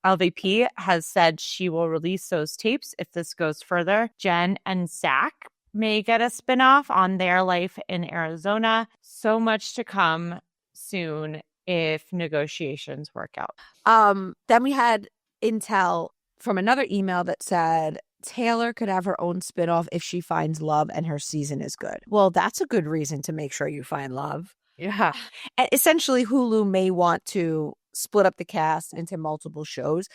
LVP has said she will release those tapes if this goes further. Jen and Zach may get a spinoff on their life in Arizona. So much to come soon if negotiations work out." Then we had intel from another email that said Taylor could have her own spinoff if she finds love and her season is good. Well, that's a good reason to make sure you find love. Yeah. And essentially, Hulu may want to split up the cast into multiple shows.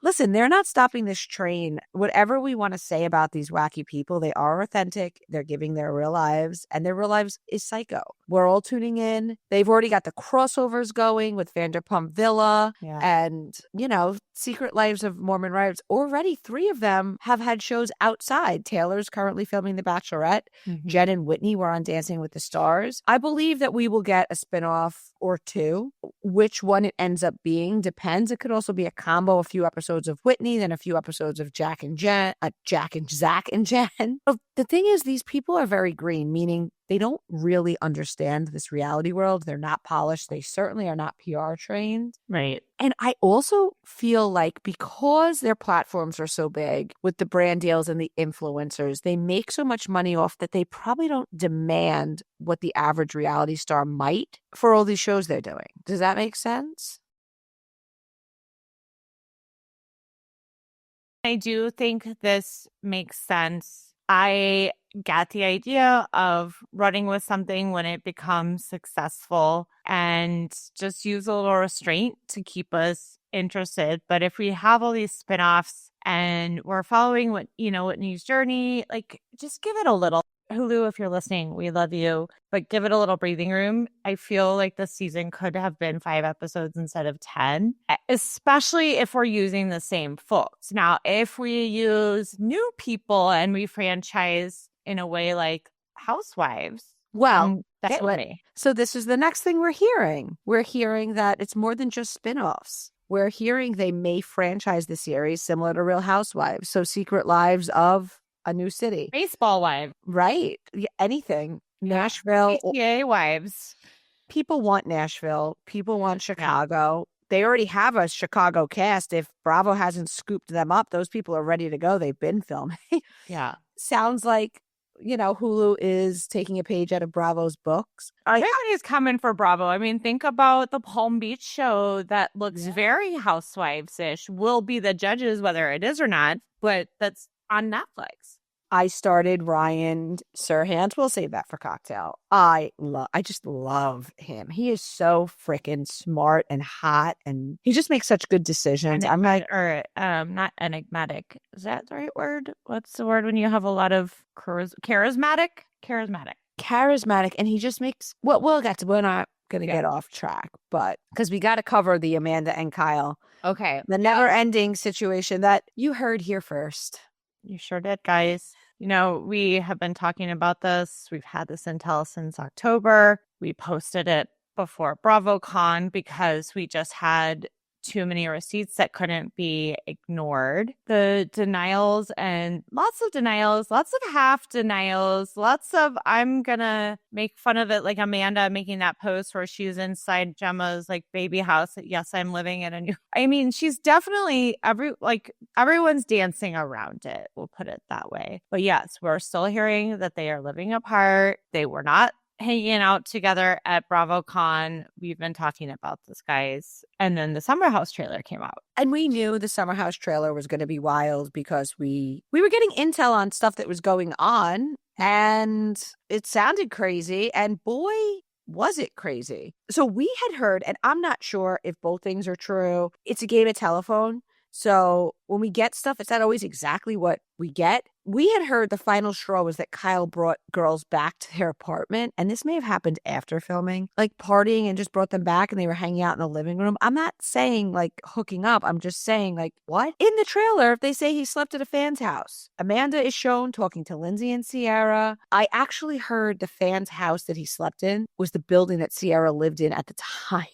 Listen, they're not stopping this train. Whatever we want to say about these wacky people, they are authentic. They're giving their real lives, and their real lives is psycho. We're all tuning in. They've already got the crossovers going with Vanderpump Villa and, Secret Lives of Mormon Wives. Already 3 of them have had shows outside. Taylor's currently filming The Bachelorette. Mm-hmm. Jen and Whitney were on Dancing with the Stars. I believe that we will get a spinoff or 2. Which one it ends up being depends. It could also be a combo, a few episodes of Whitney, then a few episodes of Jack and Zach and Jen. But the thing is, these people are very green, meaning they don't really understand this reality world. They're not polished. They certainly are not PR trained. Right. And I also feel like because their platforms are so big with the brand deals and the influencers, they make so much money off that they probably don't demand what the average reality star might for all these shows they're doing. Does that make sense? I do think this makes sense. I get the idea of running with something when it becomes successful and just use a little restraint to keep us interested. But if we have all these spinoffs and we're following Whitney's journey, just give it a little. Hulu, if you're listening, we love you, but give it a little breathing room. I feel like this season could have been 5 episodes instead of 10, especially if we're using the same folks. Now, if we use new people and we franchise in a way like Housewives, well, that's what. So this is the next thing we're hearing. We're hearing that it's more than just spinoffs. We're hearing they may franchise the series similar to Real Housewives. So Secret Lives of a New City. Baseball Wives. Right. Anything. Nashville. PTA Wives. People want Nashville. People want Chicago. Yeah. They already have a Chicago cast. If Bravo hasn't scooped them up, those people are ready to go. They've been filming. Yeah. Sounds like, Hulu is taking a page out of Bravo's books. Everybody's coming for Bravo. I mean, think about the Palm Beach show that looks very Housewives-ish. We'll be the judges whether it is or not, but that's on Netflix. I started Ryan Serhant. We'll save that for cocktail. I just love him. He is so freaking smart and hot, and he just makes such good decisions. Not enigmatic. Is that the right word? What's the word when you have a lot of charismatic? Charismatic, and he just makes. Well, we're not going to get off track, but because we got to cover the Amanda and Kyle. Okay, the never-ending situation that you heard here first. You sure did, guys. We have been talking about this. We've had this intel since October. We posted it before BravoCon because we just had too many receipts that couldn't be ignored. The denials and lots of denials, lots of half denials, lots of I'm gonna make fun of it, like Amanda making that post where she's inside Gemma's like baby house. Yes, I'm living in a new. I mean, she's definitely everyone's dancing around it. We'll put it that way. But yes, we're still hearing that they are living apart. They were not hanging out together at BravoCon. We've been talking about this, guys. And then the Summer House trailer came out. And we knew the Summer House trailer was going to be wild because we were getting intel on stuff that was going on. And it sounded crazy. And boy, was it crazy. So we had heard, and I'm not sure if both things are true. It's a game of telephone. So when we get stuff, it's not always exactly what we get. We had heard the final straw was that Kyle brought girls back to their apartment. And this may have happened after filming, like partying, and just brought them back and they were hanging out in the living room. I'm not saying like hooking up. I'm just saying like, what? In the trailer, they say he slept at a fan's house. Amanda is shown talking to Lindsay and Sierra. I actually heard the fan's house that he slept in was the building that Sierra lived in at the time.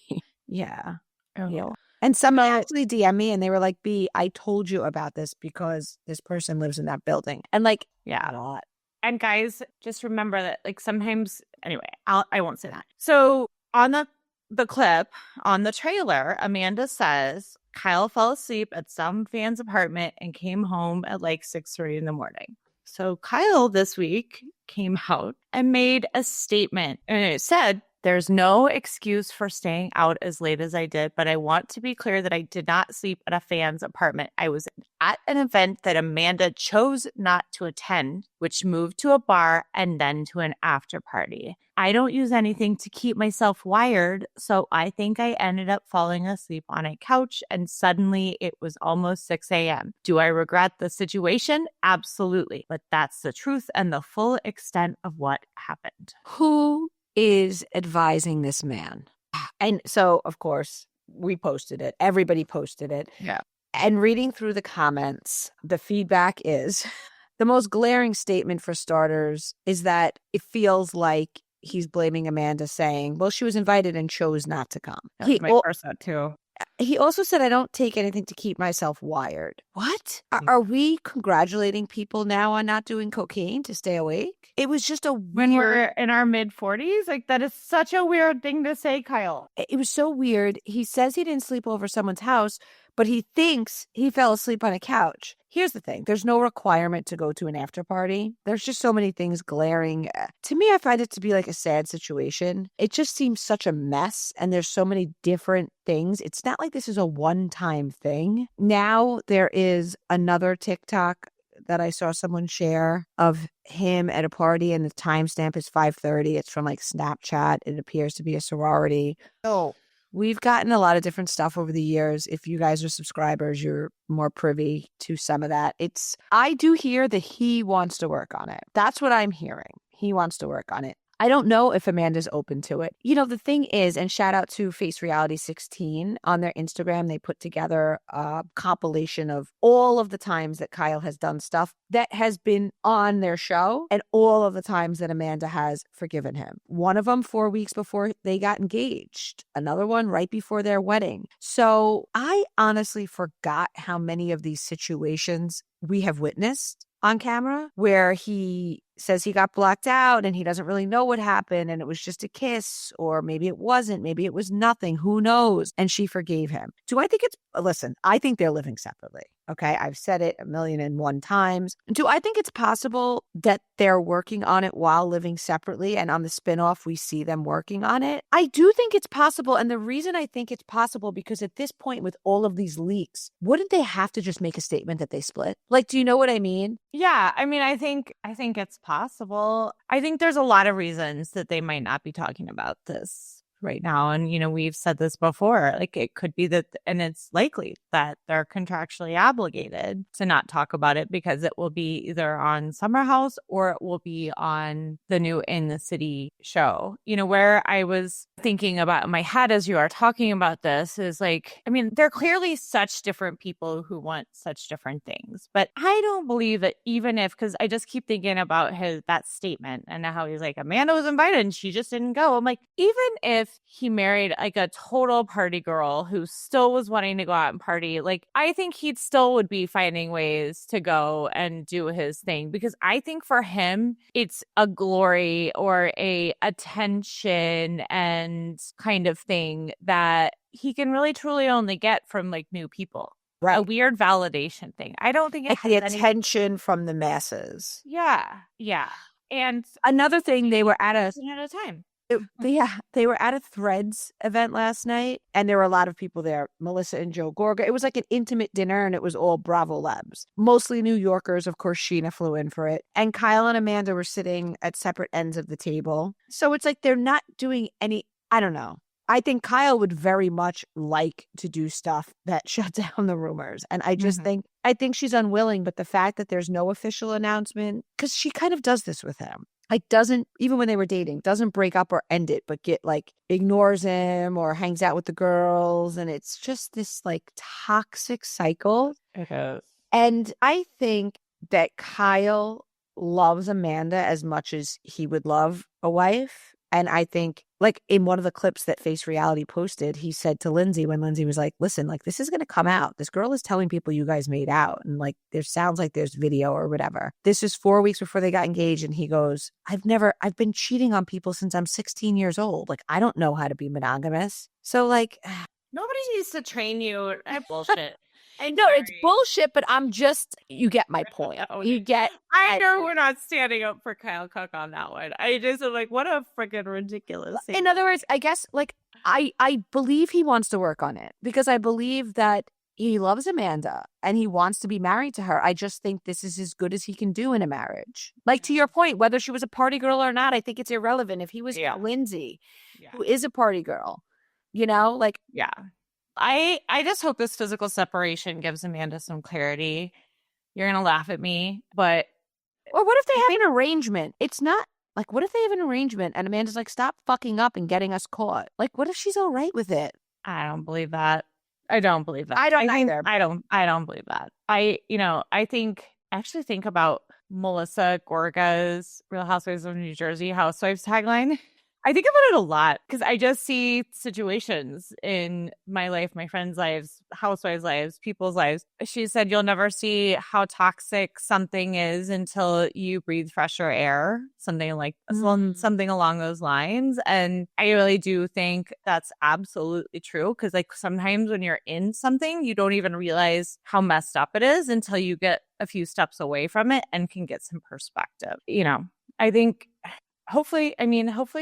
Yeah. Oh. Yeah. And someone actually DM'd me and they were like, B, I told you about this because this person lives in that building. And like, yeah, a lot. And guys, just remember that like sometimes, anyway, I won't say that. So on the clip, on the trailer, Amanda says Kyle fell asleep at some fan's apartment and came home at like 6:30 in the morning. So Kyle this week came out and made a statement and it said, there's no excuse for staying out as late as I did, but I want to be clear that I did not sleep at a fan's apartment. I was at an event that Amanda chose not to attend, which moved to a bar and then to an after party. I don't use anything to keep myself wired, so I think I ended up falling asleep on a couch and suddenly it was almost 6 a.m. Do I regret the situation? Absolutely. But that's the truth and the full extent of what happened. Who is advising this man? And so, of course, we posted it. Everybody posted it. Yeah. And reading through the comments, the feedback is the most glaring statement for starters is that it feels like he's blaming Amanda, saying, well, she was invited and chose not to come. That's my first thought too. He also said, I don't take anything to keep myself wired. What? Are we congratulating people now on not doing cocaine to stay awake? It was just when we're in our mid-40s, like that is such a weird thing to say, Kyle. It was so weird. He says he didn't sleep over someone's house, but he thinks he fell asleep on a couch. Here's the thing. There's no requirement to go to an after party. There's just so many things glaring. To me, I find it to be like a sad situation. It just seems such a mess, and there's so many different things. It's not like this is a one-time thing. Now there is another TikTok that I saw someone share of him at a party, and the timestamp is 5:30. It's from like Snapchat. It appears to be a sorority. Oh. We've gotten a lot of different stuff over the years. If you guys are subscribers, you're more privy to some of that. I do hear that he wants to work on it. That's what I'm hearing. He wants to work on it. I don't know if Amanda's open to it. You know, the thing is, and shout out to Face Reality 16 on their Instagram, they put together a compilation of all of the times that Kyle has done stuff that has been on their show and all of the times that Amanda has forgiven him. One of them 4 weeks before they got engaged. Another one right before their wedding. So I honestly forgot how many of these situations we have witnessed on camera where he says he got blacked out and he doesn't really know what happened and it was just a kiss, or maybe it wasn't, maybe it was nothing, who knows, and she forgave him. Listen, I think they're living separately. Okay, I've said it 1,000,001 times. Do I think it's possible that they're working on it while living separately, and on the spinoff we see them working on it? I do think it's possible, and the reason I think it's possible because at this point with all of these leaks, wouldn't they have to just make a statement that they split? Like, do you know what I mean? Yeah, I mean, I think it's possible. I think there's a lot of reasons that they might not be talking about this right now. And, you know, we've said this before, like it could be that, and it's likely that they're contractually obligated to not talk about it because it will be either on Summer House or it will be on the new In the City show. You know, where I was thinking about in my head as you are talking about this is like, I mean, they're clearly such different people who want such different things. But I don't believe that even if, because I just keep thinking about that statement and how he's like, Amanda was invited and she just didn't go. I'm like, even if if he married like a total party girl who still was wanting to go out and party, like I think he still would be finding ways to go and do his thing, because I think for him it's a glory or a attention and kind of thing that he can really truly only get from like new people. Right. A weird validation thing. I don't think it Like has the any... attention from the masses. Yeah. And Another thing, they were at at a time. they were at a Threads event last night, and there were a lot of people there. Melissa and Joe Gorga. It was like an intimate dinner, and it was all Bravo Labs, mostly New Yorkers. Of course, Sheena flew in for it, and Kyle and Amanda were sitting at separate ends of the table. So it's like they're not doing any. I don't know. I think Kyle would very much like to do stuff that shut down the rumors, and I just think she's unwilling. But the fact that there's no official announcement, because she kind of does this with him. Like, doesn't, even when they were dating, doesn't break up or end it, but ignores him or hangs out with the girls. And it's just this like toxic cycle. It is. And I think that Kyle loves Amanda as much as he would love a wife. And I think, like, in one of the clips that Face Reality posted, he said to Lindsay, when Lindsay was like, listen, like, this is going to come out. This girl is telling people you guys made out. And like, there sounds like there's video or whatever. This is 4 weeks before they got engaged. And he goes, I've been cheating on people since I'm 16 years old. Like, I don't know how to be monogamous. So like, nobody needs to train you. That's bullshit. I know it's bullshit, but you get my point. I know we're not standing up for Kyle Cook on that one. I just am like, what a freaking ridiculous thing. In other words, I guess, like, I believe he wants to work on it, because I believe that he loves Amanda and he wants to be married to her. I just think this is as good as he can do in a marriage. Like, to your point, whether she was a party girl or not, I think it's irrelevant. If he was Lindsay, who is a party girl, like... Yeah. I just hope this physical separation gives Amanda some clarity. You're going to laugh at me, but... Or what if they have an arrangement? It's not... Like, what if they have an arrangement and Amanda's like, stop fucking up and getting us caught? Like, what if she's all right with it? I don't believe that. I don't believe that. I don't either. I don't believe that. I actually think about Melissa Gorga's Real Housewives of New Jersey Housewives tagline. I think about it a lot because I just see situations in my life, my friends' lives, housewives' lives, people's lives. She said, you'll never see how toxic something is until you breathe fresher air, something along those lines. And I really do think that's absolutely true, because like sometimes when you're in something, you don't even realize how messed up it is until you get a few steps away from it and can get some perspective. I think... Hopefully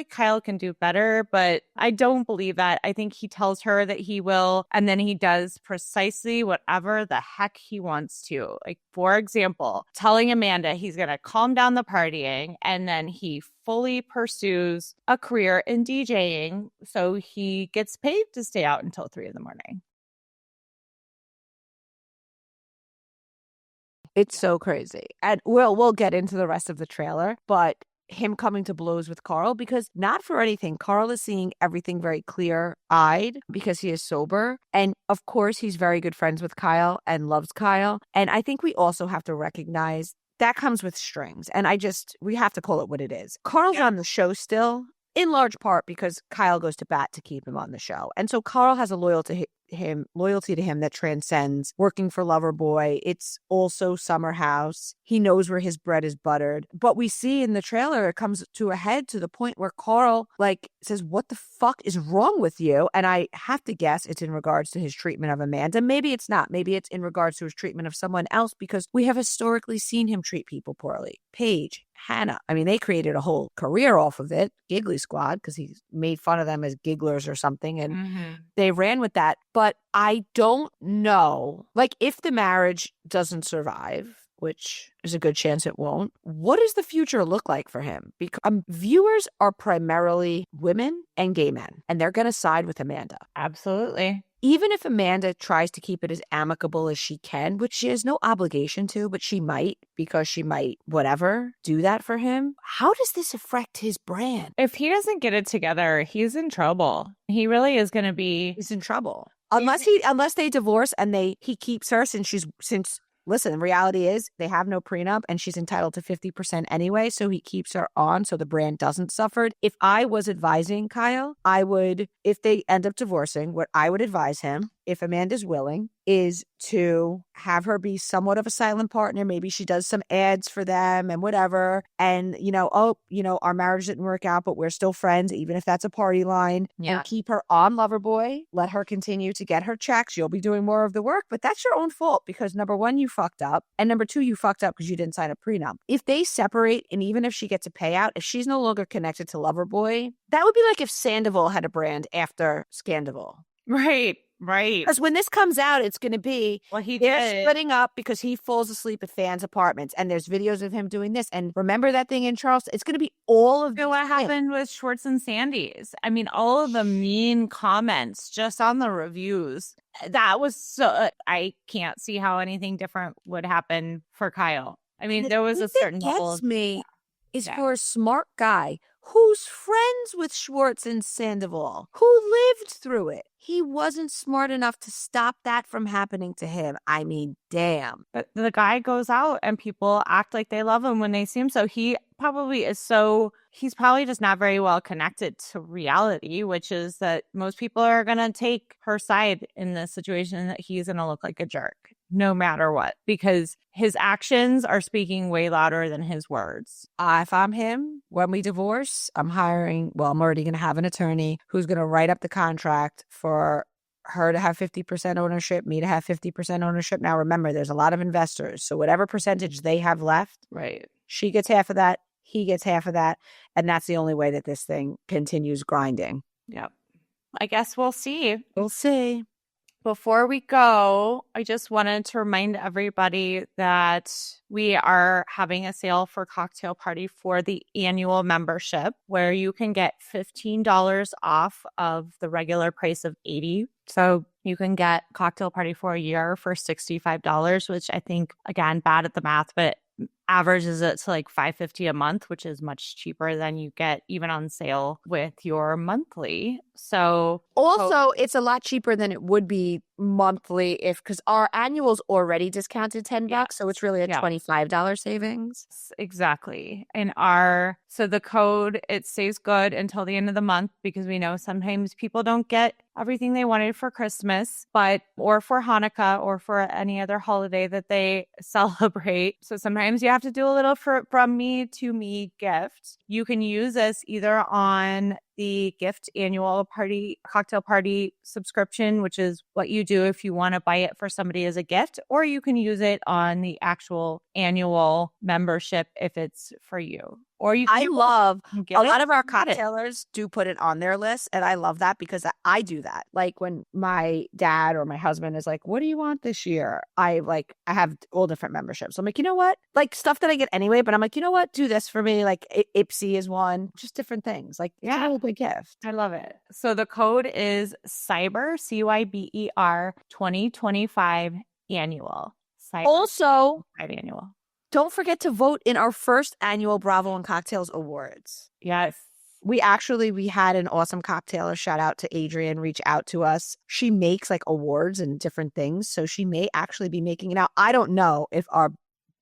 Kyle can do better, but I don't believe that. I think he tells her that he will, and then he does precisely whatever the heck he wants to. Like, for example, telling Amanda he's going to calm down the partying, and then he fully pursues a career in DJing, so he gets paid to stay out until 3 a.m. It's so crazy. And we'll get into the rest of the trailer, but him coming to blows with Carl, because not for anything, Carl is seeing everything very clear-eyed because he is sober. And of course, he's very good friends with Kyle and loves Kyle. And I think we also have to recognize that comes with strings. And we have to call it what it is. Carl's on the show still, in large part because Kyle goes to bat to keep him on the show. And so Carl has a loyalty to him that transcends working for Loverboy. It's also Summer House. He knows where his bread is buttered. But we see in the trailer, it comes to a head to the point where Carl says, what the fuck is wrong with you? And I have to guess it's in regards to his treatment of Amanda. Maybe it's not. Maybe it's in regards to his treatment of someone else, because we have historically seen him treat people poorly. Paige, Hannah. I mean, they created a whole career off of it. Giggly Squad, because he made fun of them as gigglers or something. And they ran with that. But I don't know, if the marriage doesn't survive, which is a good chance it won't, what does the future look like for him? Because viewers are primarily women and gay men, and they're going to side with Amanda. Absolutely. Even if Amanda tries to keep it as amicable as she can, which she has no obligation to, but she might, because she might, do that for him. How does this affect his brand? If he doesn't get it together, he's in trouble. He really is going to be. He's in trouble. Unless they divorce and he keeps her since listen, reality is they have no prenup and she's entitled to 50% anyway. So he keeps her on so the brand doesn't suffer. If I was advising Kyle, I would, if they end up divorcing, what I would advise him, if Amanda's willing, is to have her be somewhat of a silent partner. Maybe she does some ads for them and whatever. And, our marriage didn't work out, but we're still friends, even if that's a party line. Yeah. And keep her on Loverboy. Let her continue to get her checks. You'll be doing more of the work, but that's your own fault because number one, you fucked up. And number two, you fucked up because you didn't sign a prenup. If they separate, and even if she gets a payout, if she's no longer connected to Loverboy, that would be like if Sandoval had a brand after Scandival. Right. Because when this comes out, it's going to be, they're splitting up because he falls asleep at fans' apartments. And there's videos of him doing this. And remember that thing in Charleston? It's going to be all of what happened with Schwartz and Sandy's. I mean, all of the mean comments just on the reviews. That was so, I can't see how anything different would happen for Kyle. I mean, there was a certain level of me is for a smart guy who's friends with Schwartz and Sandoval, who lived through it. He wasn't smart enough to stop that from happening to him. I mean, damn. But the guy goes out and people act like they love him when they see him. So he probably is he's probably just not very well connected to reality, which is that most people are going to take her side in this situation, that he's going to look like a jerk no matter what, because his actions are speaking way louder than his words. If I'm him, when we divorce, I'm already going to have an attorney who's going to write up the contract for her to have 50% ownership, me to have 50% ownership. Now, remember, there's a lot of investors. So whatever percentage they have left, right, she gets half of that, he gets half of that. And that's the only way that this thing continues grinding. Yep. I guess we'll see. We'll see. Before we go, I just wanted to remind everybody that we are having a sale for Cocktail Party for the annual membership, where you can get $15 off of the regular price of $80. So you can get Cocktail Party for a year for $65, which I think, again, bad at the math, but averages it to like $5.50 a month, which is much cheaper than you get even on sale with your monthly. So also, it's a lot cheaper than it would be monthly because our annual's already discounted $10, so it's really a $25 savings. Exactly. So the code, it stays good until the end of the month, because we know sometimes people don't get everything they wanted for Christmas, or for Hanukkah, or for any other holiday that they celebrate. So sometimes you have to do a little from me to me gift. You can use this either on the gift annual cocktail party subscription, which is what you do if you want to buy it for somebody as a gift, or you can use it on the actual annual membership if it's for you. Or you can a lot of our cocktailers do put it on their list, and I love that because I do that. Like when my dad or my husband is like, "What do you want this year?" I have all different memberships. I'm like, you know what? Like stuff that I get anyway, but I'm like, you know what? Do this for me. Like Ipsy is one, just different things. Like, it's a little big gift. I love it. So the code is CYBER, CYBER 2025 annual. CYBER Also, annual. Don't forget to vote in our first annual Bravo and Cocktails Awards. Yes. We had an awesome cocktailer, shout out to Adrienne, reach out to us. She makes like awards and different things. So she may actually be making it. Now, I don't know if our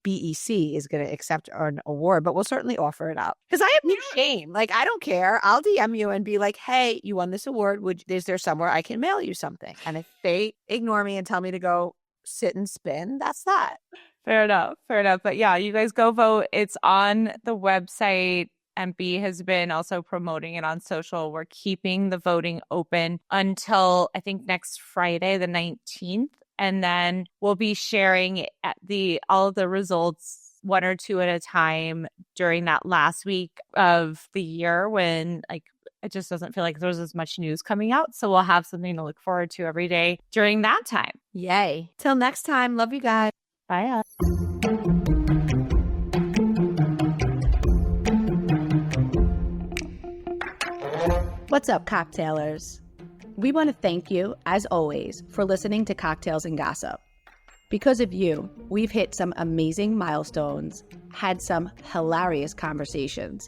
BEC is going to accept an award, but we'll certainly offer it up. Because I have no shame. Like, I don't care. I'll DM you and be like, hey, you won this award. Is there somewhere I can mail you something? And if they ignore me and tell me to go sit and spin, that's that. Fair enough. But yeah, you guys go vote. It's on the website. MP has been also promoting it on social. We're keeping the voting open until I think next Friday, the 19th. And then we'll be sharing all of the results, one or two at a time, during that last week of the year when it just doesn't feel like there's as much news coming out. So we'll have something to look forward to every day during that time. Yay. Till next time. Love you guys. Bye. What's up, cocktailers? We want to thank you, as always, for listening to Cocktails and Gossip. Because of you, we've hit some amazing milestones, had some hilarious conversations,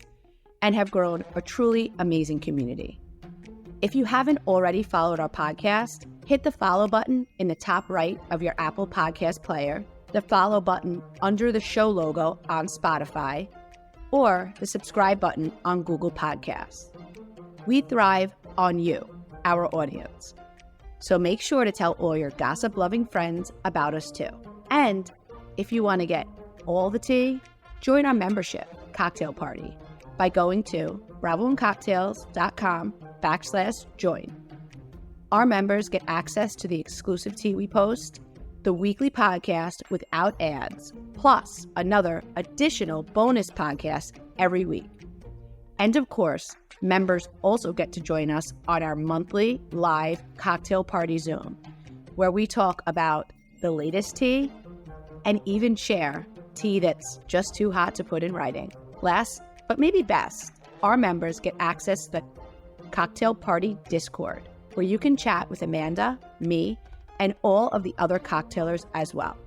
and have grown a truly amazing community. If you haven't already followed our podcast, hit the follow button in the top right of your Apple Podcast player the follow button under the show logo on Spotify, or the subscribe button on Google Podcasts. We thrive on you, our audience. So make sure to tell all your gossip-loving friends about us too. And if you want to get all the tea, join our membership cocktail party by going to bravoandcocktails.com/join. Our members get access to the exclusive tea we post, the weekly podcast without ads, plus another additional bonus podcast every week. And of course, members also get to join us on our monthly live cocktail party Zoom, where we talk about the latest tea and even share tea that's just too hot to put in writing. Last, but maybe best, our members get access to the Cocktail Party Discord, where you can chat with Amanda, me, and all of the other cocktailers as well.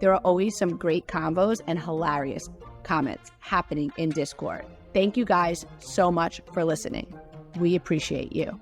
There are always some great combos and hilarious comments happening in Discord. Thank you guys so much for listening. We appreciate you.